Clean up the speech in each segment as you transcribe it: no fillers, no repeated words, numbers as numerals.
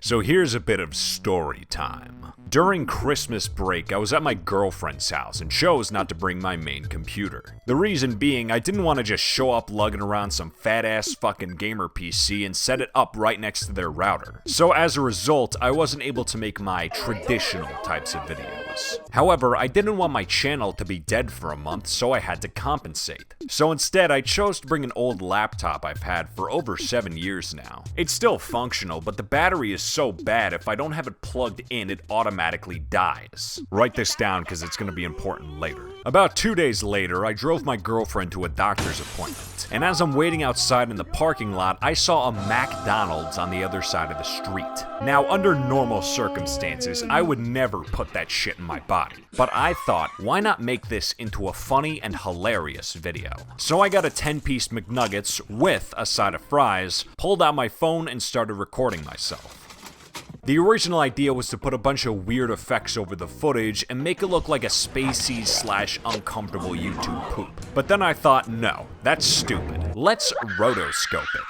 So here's a bit of story time. During Christmas break, I was at my girlfriend's house and chose not to bring my main computer. The reason being, I didn't want to just show up lugging around some fat-ass fucking gamer PC and set it up right next to their router. So as a result, I wasn't able to make my traditional types of videos. However, I didn't want my channel to be dead for a month, so I had to compensate. So instead, I chose to bring an old laptop I've had for over 7 years now. It's still functional, but the battery is so bad if I don't have it plugged in, it automatically dies. Write this down because it's going to be important later. About 2 days later, I drove my girlfriend to a doctor's appointment, and as I'm waiting outside in the parking lot, I saw a McDonald's on the other side of the street. Now, under normal circumstances, I would never put that shit in my body, but I thought, why not make this into a funny and hilarious video? So I got a 10-piece McNuggets with a side of fries, pulled out my phone, and started recording myself. The original idea was to put a bunch of weird effects over the footage and make it look like a spacey / uncomfortable YouTube poop. But then I thought, no, that's stupid. Let's rotoscope it.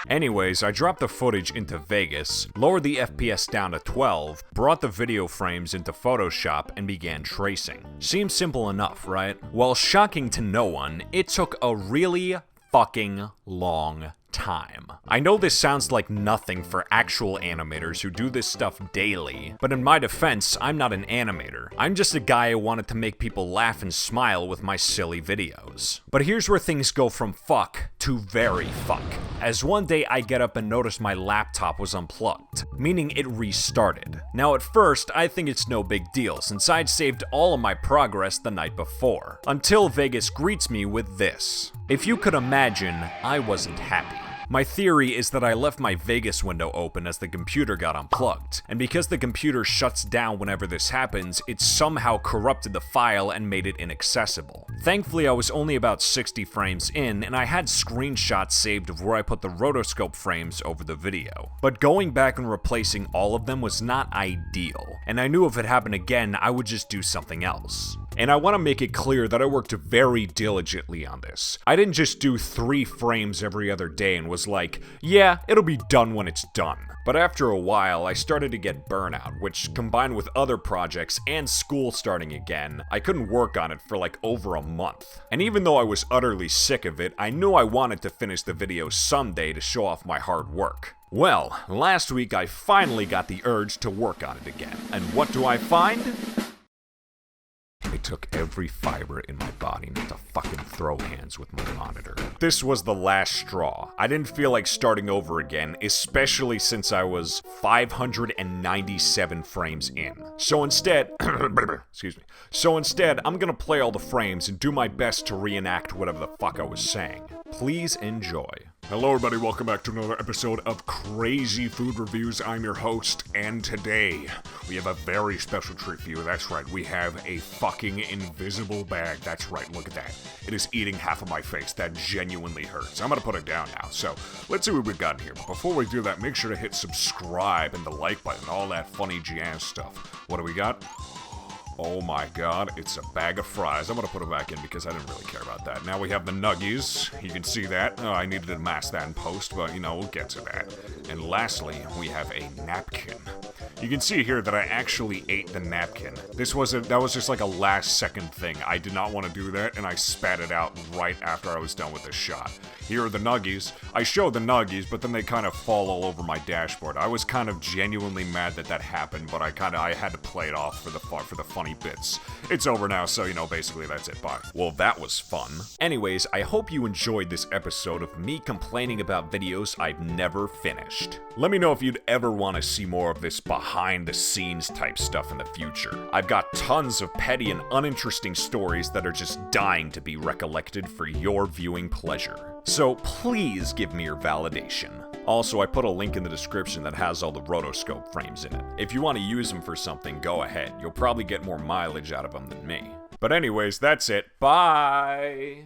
Anyways, I dropped the footage into Vegas, lowered the FPS down to 12, brought the video frames into Photoshop, and began tracing. Seems simple enough, right? Well, shocking to no one, it took a really fucking long time. I know this sounds like nothing for actual animators who do this stuff daily, but in my defense, I'm not an animator. I'm just a guy who wanted to make people laugh and smile with my silly videos. But here's where things go from fuck to very fuck, as one day I get up and notice my laptop was unplugged, meaning it restarted. Now at first, I think it's no big deal since I'd saved all of my progress the night before, until Vegas greets me with this. If you could imagine, I wasn't happy. My theory is that I left my Vegas window open as the computer got unplugged, and because the computer shuts down whenever this happens, it somehow corrupted the file and made it inaccessible. Thankfully, I was only about 60 frames in, and I had screenshots saved of where I put the rotoscope frames over the video. But going back and replacing all of them was not ideal, and I knew if it happened again, I would just do something else. And I want to make it clear that I worked very diligently on this. I didn't just do 3 frames every other day and was like, yeah, it'll be done when it's done. But after a while, I started to get burnout, which combined with other projects and school starting again, I couldn't work on it for like over a month. And even though I was utterly sick of it, I knew I wanted to finish the video someday to show off my hard work. Well, last week I finally got the urge to work on it again. And what do I find? It took every fiber in my body not to fucking throw hands with my monitor. This was the last straw. I didn't feel like starting over again, especially since I was 597 frames in. So instead, I'm gonna play all the frames and do my best to reenact whatever the fuck I was saying. Please enjoy. Hello everybody, welcome back to another episode of Crazy Food Reviews. I'm your host, and today we have a very special treat for you. That's right, we have a fucking invisible bag. That's right, look at that. It is eating half of my face. That genuinely hurts. I'm gonna put it down now, so let's see what we've got in here. But before we do that, make sure to hit subscribe and the like button, all that funny jazz stuff. What do we got? Oh my god, it's a bag of fries. I'm gonna put it back in because I didn't really care about that. Now we have the nuggies. You can see that. Oh, I needed to mask that in post, but you know, we'll get to that. And lastly, we have a napkin. You can see here that I actually ate the napkin. That was just like a last second thing. I did not want to do that, and I spat it out right after I was done with the shot. Here are the nuggies. I showed the nuggies, but then they kind of fall all over my dashboard. I was kind of genuinely mad that happened, but I had to play it off for the funny bits. It's over now, so you know, basically that's it, bye. Well, that was fun. Anyways, I hope you enjoyed this episode of me complaining about videos I've never finished. Let me know if you'd ever want to see more of this behind the scenes type stuff in the future. I've got tons of petty and uninteresting stories that are just dying to be recollected for your viewing pleasure. So please give me your validation. Also, I put a link in the description that has all the rotoscope frames in it. If you want to use them for something, go ahead. You'll probably get more mileage out of them than me. But anyways, that's it. Bye!